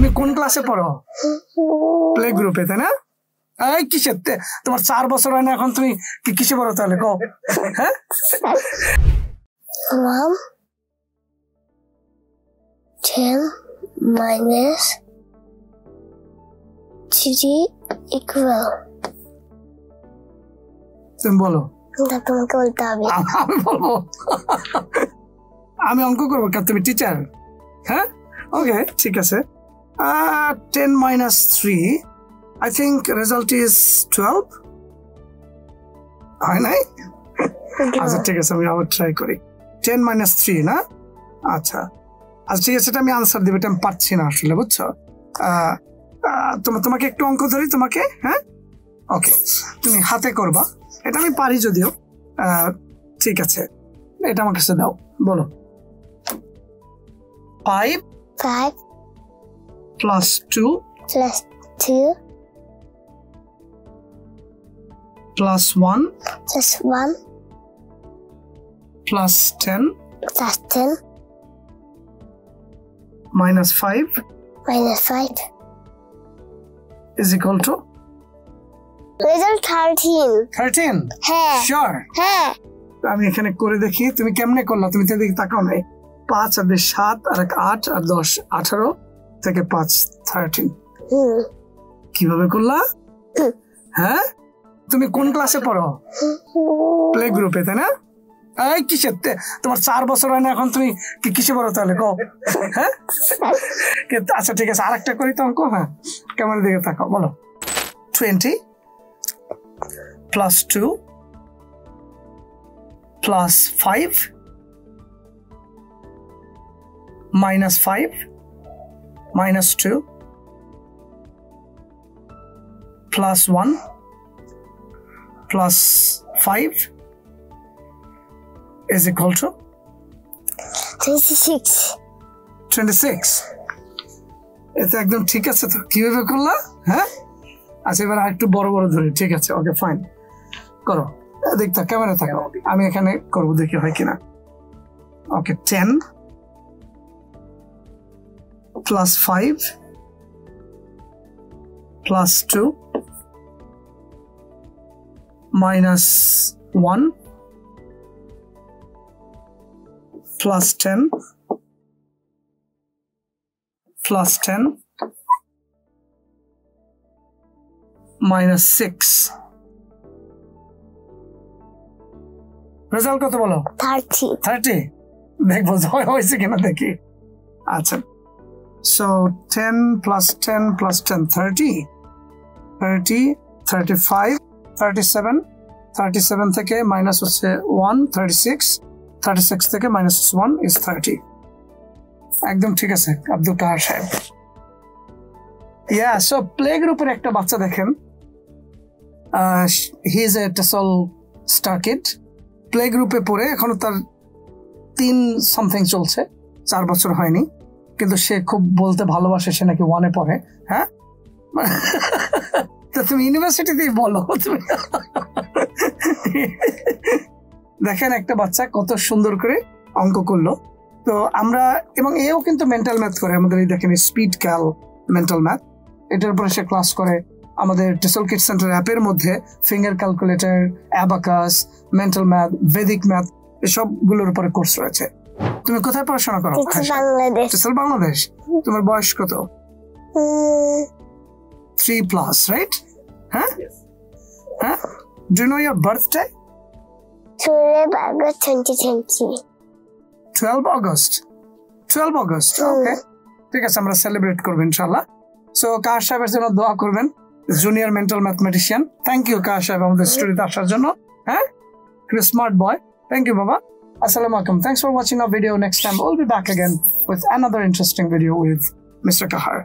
তুমি কোন ক্লাসে পড়ো? প্লে গ্রুপে, তাই না? এই কিসের, তোমার 4 বছর হয় না এখন, তুমি কিসে পড়ো তাহলে কও? হ্যাঁ, Mom, 10 minus 3 equal. তুমি বলো। তোমাকে বলতে হবে। আমি বলবো? আমি অঙ্ক করবো, তুমি টিচার? হ্যাঁ, ওকে, ঠিক আছে। 10 minus 3, I think result is 12. হয় নাই? আচ্ছা ঠিক আছে, আমি আবার ট্রাই করি। 10 minus 3 না? আচ্ছা আচ্ছা ঠিক আছে, এটা আমি আনসার দিব, এটা আমি পারছি না আসলে, বুঝছো? তোমাকে একটু অঙ্ক ধরি তোমাকে। হ্যাঁ, ওকে, তুমি হাতে করবা, এটা আমি পারি যদিও। ঠিক আছে, এটা আমার কাছে দাও, বলো। 5 plus 2 plus 1 plus 10 minus 5 is equal to result 13. হ্যাঁ, sure, হ্যাঁ। আমি এখানে করে দেখি তুমি কেমনে করলা। তুমি তো দেখি তাকাও নাই। 5 আর 7 আর 8 আর 10 18 থেকে 5 13। কিভাবে করলা? হ্যাঁ, তুমি কোন ক্লাসে পড়ো? প্লে গ্রুপে, তাই না? এই কিসের, তোমার 4 বছর হয় না এখন, তুমি কিসে পড়ো তাহলে কও? হ্যাঁ, আচ্ছা ঠিক আছে, আরেকটা করি তো অঙ্ক। হ্যাঁ, কেমন দিকে তাকাও, বলো। 20 plus 2 plus 5 minus 5 minus 2 plus 1 plus 5 is equal to 26. এটা একদম ঠিক আছে তো, কিভাবে করলা? হ্যাঁ, আচ্ছা এবার একটু বড় বড় ধরি। ঠিক আছে, ওকে ফাইন, করো। দেখতে ক্যামেরা থাকো, আমি এখানে করবো, দেখি হয় কিনা। ওকে, 10 plus 5 plus 2 minus 1 plus 10 plus 10 minus 6. Result কত বলো? 30। দেখবো জয় হয়েছে কিনা দেখি। আচ্ছা, so 10 plus 10 plus 10 30 35 37 থেকে মাইনাস হচ্ছে 1 36 থেকে মাইনাস 1 is 30। একদম ঠিক আছে আব্দুল কাহার সাহেব। Yeah, so প্লে গ্রুপের একটা বাচ্চা দেখেন, he is a TESOL star kid, play গ্রুপে পড়ে এখনো তার 3 something চলছে, 4 বছর হয়নি, কিন্তু সে খুব বলতে ভালোবাসে, সে নাকি 1 এ পড়ে। হ্যাঁ, তো তুমি ইউনিভার্সিটিতেই বলো তুমি। দেখেন একটা বাচ্চা কত সুন্দর করে অঙ্ক করলো। তো আমরা, এবং এও কিন্তু মেন্টাল ম্যাথ করে, আমাদের এই দেখেন স্পিড ক্যাল মেন্টাল ম্যাথ, এটার উপরে সে ক্লাস করে। আমাদের টেসল কিড সেন্টার অ্যাপের মধ্যে finger calculator, abacus, mental math, Vedic math, এসবগুলোর উপরে কোর্স রয়েছে। তুমি কোথায় পড়াশোনা করো? টেসল বাংলাদেশ। তোমার বয়স কত? 3+, রাইট? হ্যাঁ, হ্যাঁ। Do you know your birthday? 12 August 2020. 12 August, okay, ঠিক আছে, আমরা সেলিব্রেট করবো ইনশাআল্লাহ। সো কাহার সাহেবের জন্য দোয়া করবেন, junior mental mathematician. Thank you Kahar সাহেব আমাদের স্টুডিওতে আসার জন্য। হ্যাঁ, স্মার্ট বয়, থ্যাংক ইউ বাবা। Assalamu alaikum. Thanks for watching our video. Next time we'll be back again with another interesting video with Mr. Kahar.